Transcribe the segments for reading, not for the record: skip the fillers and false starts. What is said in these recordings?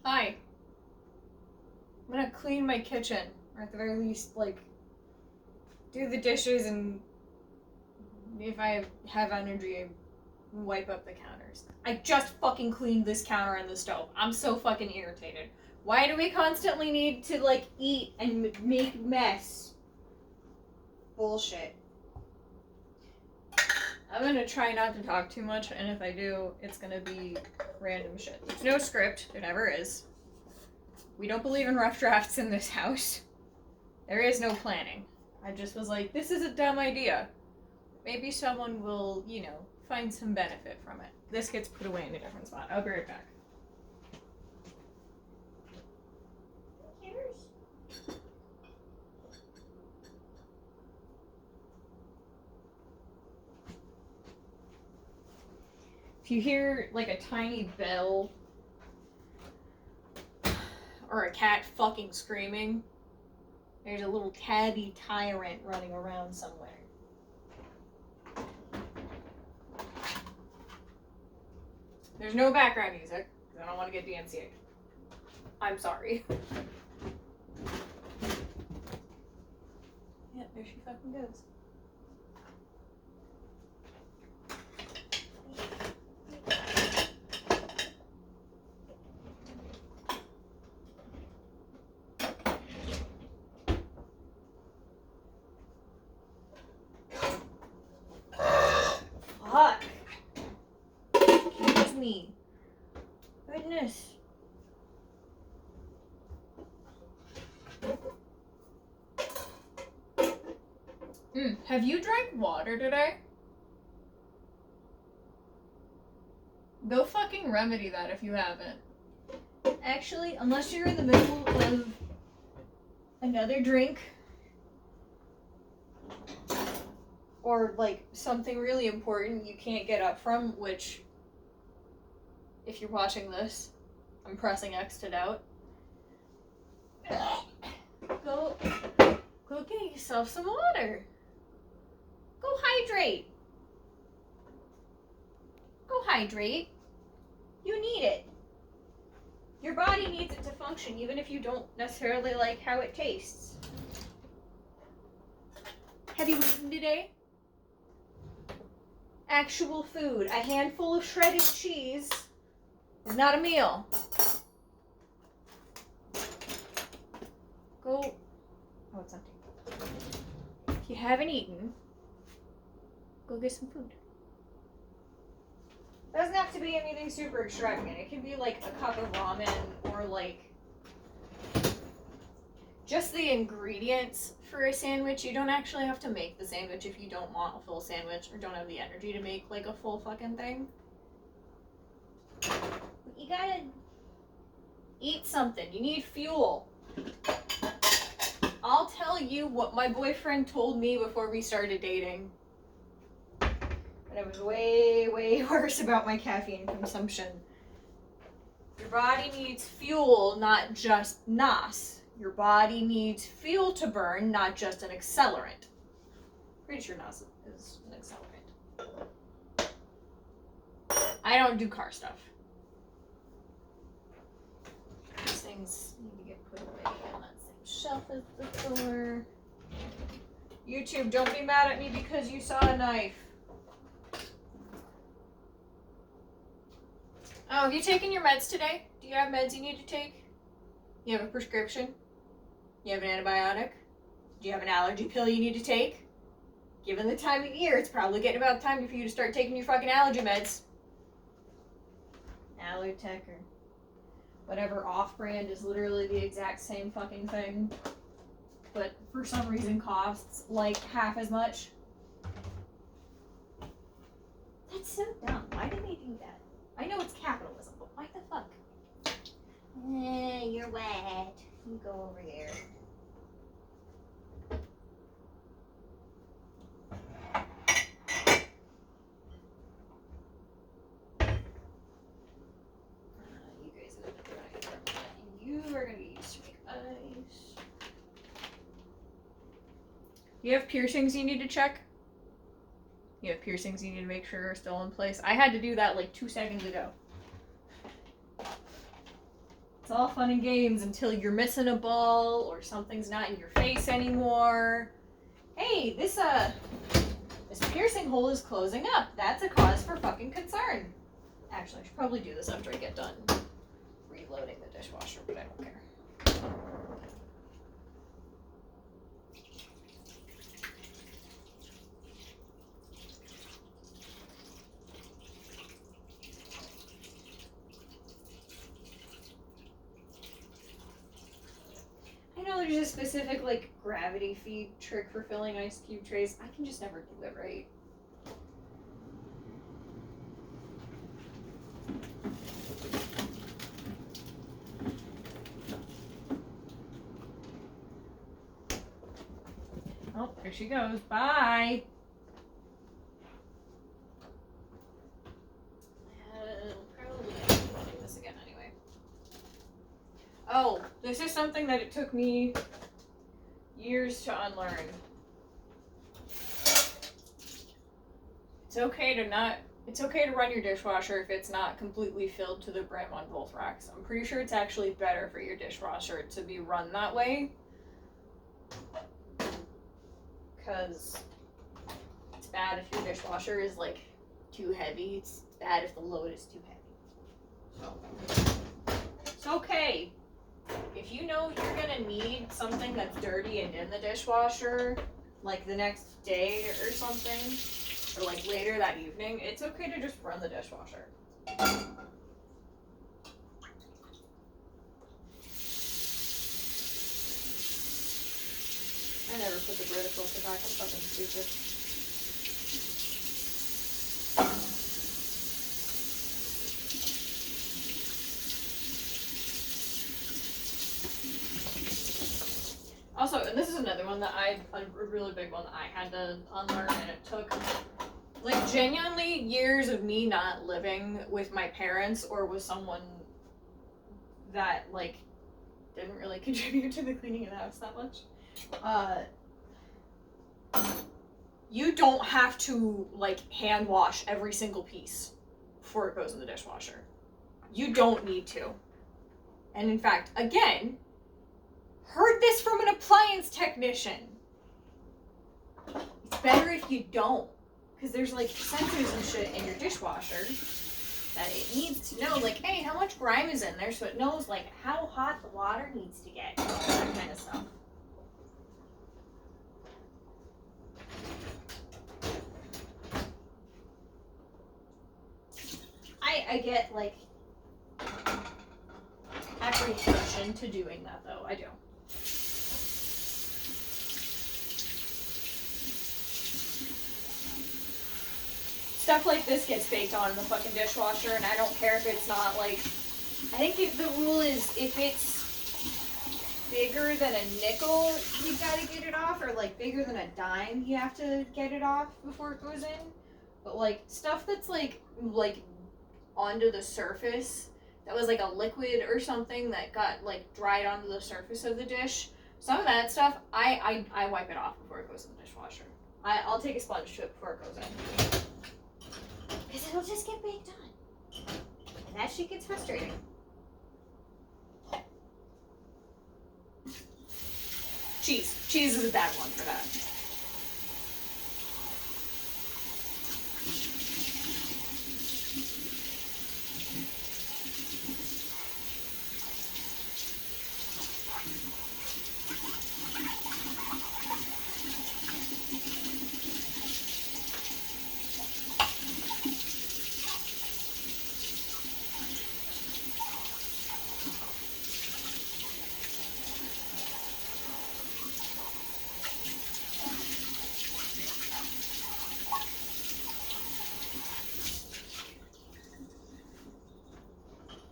Hi. I'm gonna clean my kitchen, or at the very least, like, do the dishes, and if I have energy, wipe up the counters. I just fucking cleaned this counter and the stove. I'm so fucking irritated. Why do we constantly need to, like, eat and make mess? Bullshit. I'm gonna try not to talk too much, and if I do, it's gonna be random shit. There's no script. There never is. We don't believe in rough drafts in this house. There is no planning. I just was like, this is a dumb idea. Maybe someone will, find some benefit from it. This gets put away in a different spot. I'll be right back. Who cares? If you hear, like, a tiny bell or a cat fucking screaming, there's a little tabby tyrant running around somewhere. There's no background music, because I don't want to get DMCA'd. I'm sorry. Yeah, there she fucking goes. Fuck. Excuse me. Goodness. Have you drank water today? Go fucking remedy that if you haven't. Actually, unless you're in the middle of another drink, or like something really important you can't get up from, which, if you're watching this, I'm pressing X to doubt. Go get yourself some water. Go hydrate. Go hydrate. You need it. Your body needs it to function, even if you don't necessarily like how it tastes. Have you eaten today? Actual food. A handful of shredded cheese is not a meal. Go. Oh, it's empty. If you haven't eaten, go get some food. It doesn't have to be anything super extravagant. It can be like a cup of ramen or like just the ingredients for a sandwich. You don't actually have to make the sandwich if you don't want a full sandwich or don't have the energy to make like a full fucking thing. You gotta eat something. You need fuel. I'll tell you what my boyfriend told me before we started dating. And it was way, way worse about my caffeine consumption. Your body needs fuel, not just NOS. Your body needs fuel to burn, not just an accelerant. Pretty sure NOS is an accelerant. I don't do car stuff. These things need to get put away on that same shelf as before. YouTube, don't be mad at me because you saw a knife. Oh, have you taken your meds today? Do you have meds you need to take? You have a prescription? You have an antibiotic? Do you have an allergy pill you need to take? Given the time of year, it's probably getting about time for you to start taking your fucking allergy meds. Allertech or whatever off-brand is literally the exact same fucking thing, but for some reason costs like half as much. That's so dumb. Why did they do that? I know it's capitalism, but why the fuck? You're wet. You go over there. You guys are gonna try and you are gonna be used to make ice. You have piercings you need to check? You have piercings you need to make sure are still in place. I had to do that like 2 seconds ago. it's all fun and games until you're missing a ball or something's not in your face anymore. Hey, this piercing hole is closing up. That's a cause for fucking concern. Actually, I should probably do this after I get done reloading the dishwasher, but I don't care. I know there's a specific, like, gravity feed trick for filling ice cube trays. I can just never do it right. Oh, there she goes. Bye. Probably not do this again anyway. Oh, this is something that it took me years to unlearn. It's okay to run your dishwasher if it's not completely filled to the brim on both racks. I'm pretty sure it's actually better for your dishwasher to be run that way. Because it's bad if your dishwasher is like too heavy. It's bad if the load is too heavy. So it's okay. If you know you're gonna need something that's dirty and in the dishwasher, like the next day or something, or like later that evening, it's okay to just run the dishwasher. I never put the Brita filter back. I'm fucking stupid. Also, and this is another one that a really big one that I had to unlearn, and it took, like, genuinely years of me not living with my parents or with someone that, like, didn't really contribute to the cleaning of the house that much. You don't have to, like, hand wash every single piece before it goes in the dishwasher. You don't need to. And in fact, again, heard this from an appliance technician. It's better if you don't, because there's like sensors and shit in your dishwasher that it needs to know, like, hey, how much grime is in there, so it knows like how hot the water needs to get, that kind of stuff. I get like apprehension to doing that though. I do. Stuff like this gets baked on in the fucking dishwasher, and I don't care if it's not like, I think the rule is if it's bigger than a nickel, you gotta get it off, or like bigger than a dime, you have to get it off before it goes in. But like stuff that's like onto the surface, that was like a liquid or something that got like dried onto the surface of the dish, some of that stuff, I wipe it off before it goes in the dishwasher. I'll take a sponge to it before it goes in. Because it'll just get baked on. And that shit gets frustrating. Cheese. Cheese is a bad one for that.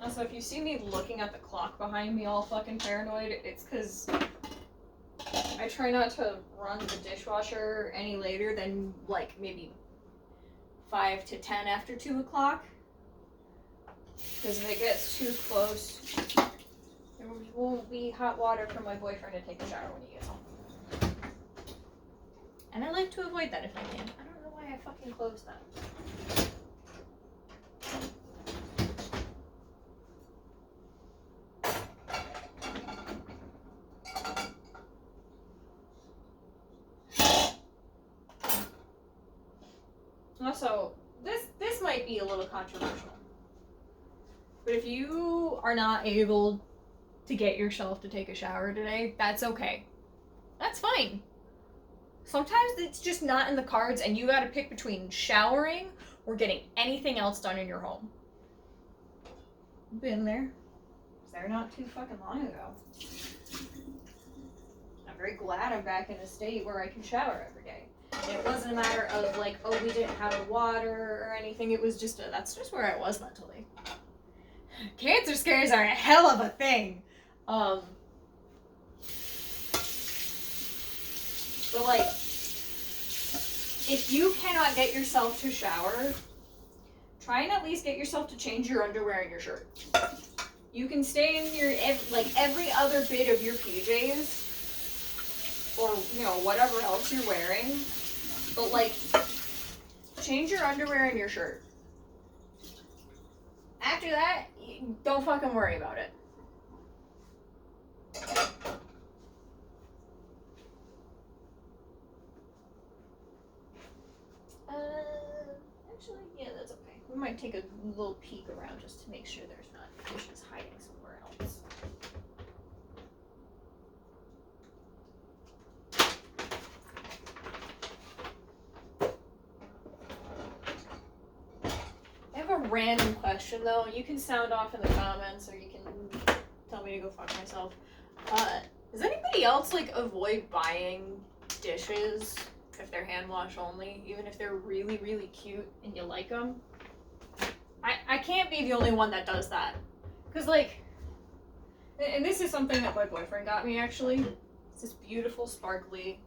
Also, if you see me looking at the clock behind me all fucking paranoid, it's because I try not to run the dishwasher any later than, like, maybe 5 to 10 after 2 o'clock. Because if it gets too close, there won't be hot water for my boyfriend to take a shower when he gets home. And I like to avoid that if I can. I don't know why I fucking closed that. Also, this might be a little controversial. But if you are not able to get yourself to take a shower today, that's okay. That's fine. Sometimes it's just not in the cards and you gotta pick between showering or getting anything else done in your home. Been there. Was there not too fucking long ago. I'm very glad I'm back in a state where I can shower every day. And it wasn't a matter of like, oh, we didn't have water or anything. It was just, that's just where I was mentally. Cancer scares are a hell of a thing. But like, if you cannot get yourself to shower, try and at least get yourself to change your underwear and your shirt. You can stay in your, every other bit of your PJs, or, you know, whatever else you're wearing, but like, change your underwear and your shirt. After that, don't fucking worry about it. Actually, yeah, that's okay. We might take a little peek around just to make sure there's not dishes hiding somewhere else. I have a random question though. You can sound off in the comments or you can tell me to go fuck myself. Does anybody else like avoid buying dishes if they're hand wash only, even if they're really, really cute and you like them? I can't be the only one that does that. Cause like, and this is something that my boyfriend got me actually. It's this beautiful, sparkly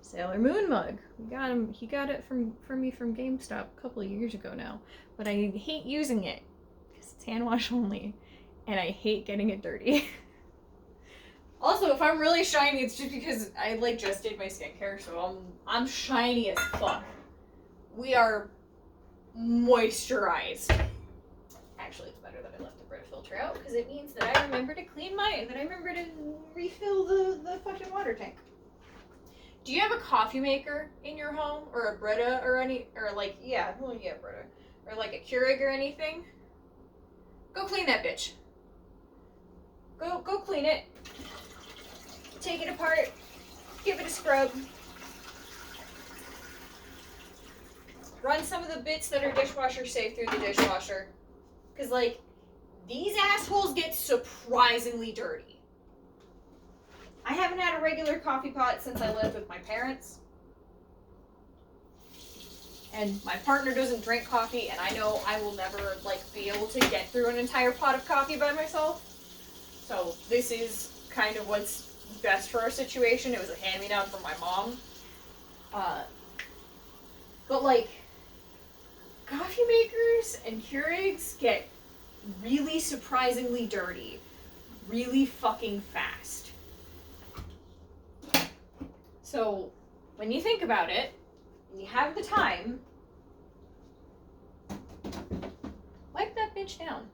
Sailor Moon mug. He got it from me from GameStop a couple of years ago now. But I hate using it because it's hand wash only, and I hate getting it dirty. Also, if I'm really shiny, it's just because I like just did my skincare, so I'm shiny as fuck. We are moisturized. Actually, it's better that I left the Brita filter out because it means that I remember to refill the fucking water tank. Do you have a coffee maker in your home, or a Brita, or Brita, or like a Keurig or anything? Go clean that bitch. Go clean it. Take it apart. Give it a scrub. Run some of the bits that are dishwasher safe through the dishwasher. Cause like, these assholes get surprisingly dirty. I haven't had a regular coffee pot since I lived with my parents. And my partner doesn't drink coffee, and I know I will never like be able to get through an entire pot of coffee by myself. So this is kind of what's best for our situation. It was a hand-me-down from my mom. But like, coffee makers and Keurigs get really surprisingly dirty really fucking fast. So when you think about it, and you have the time, wipe that bitch down.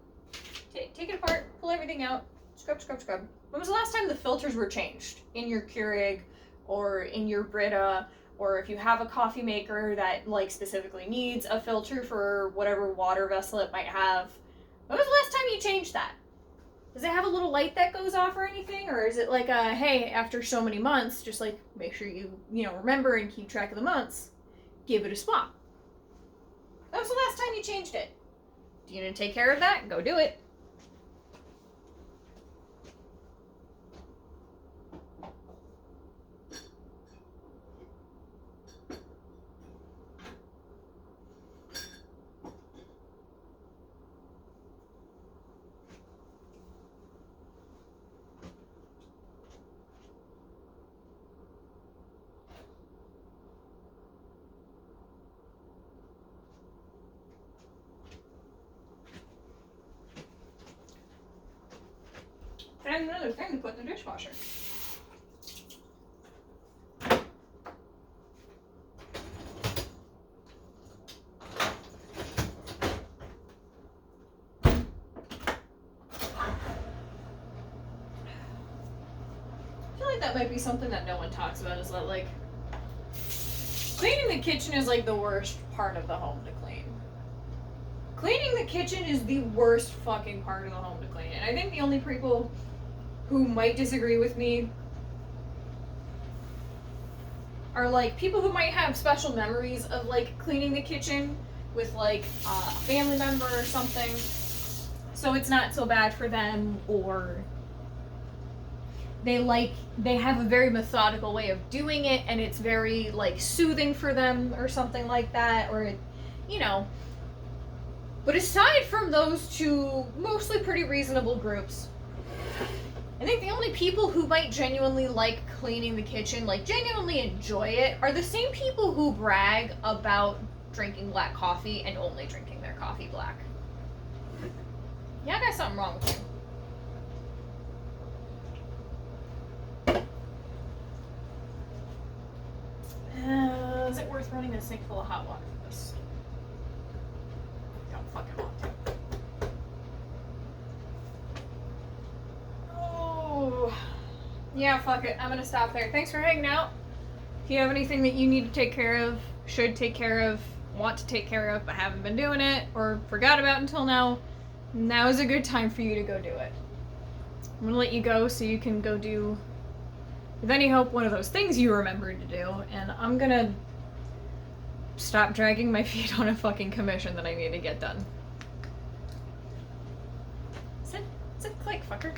Take it apart, pull everything out, scrub, scrub, scrub. When was the last time the filters were changed in your Keurig or in your Brita, or if you have a coffee maker that like specifically needs a filter for whatever water vessel it might have? When was the last time you changed that? Does it have a little light that goes off or anything? Or is it like a, hey, after so many months, just like make sure you remember and keep track of the months, give it a swap? When was the last time you changed it? Do you need to take care of that? Go do it. And another thing to put in the dishwasher. I feel like that might be something that no one talks about, is that like, Cleaning the kitchen is like the worst part of the home to clean. Cleaning the kitchen is the worst fucking part of the home to clean. And I think the only people who might disagree with me are like people who might have special memories of like cleaning the kitchen with like a family member or something. So it's not so bad for them, or they have a very methodical way of doing it and it's very like soothing for them or something like that, or you know. But aside from those two mostly pretty reasonable groups, I think the only people who might genuinely like cleaning the kitchen, like genuinely enjoy it, are the same people who brag about drinking black coffee and only drinking their coffee black. Yeah, I got something wrong with you. Is it worth running a sink full of hot water for this? Don't fucking want to. Oh, yeah, fuck it. I'm gonna stop there. Thanks for hanging out. If you have anything that you need to take care of, should take care of, want to take care of, but haven't been doing it, or forgot about until now, now is a good time for you to go do it. I'm gonna let you go so you can go do, with any hope, one of those things you remembered to do, and I'm gonna stop dragging my feet on a fucking commission that I need to get done. Sit, click, fucker.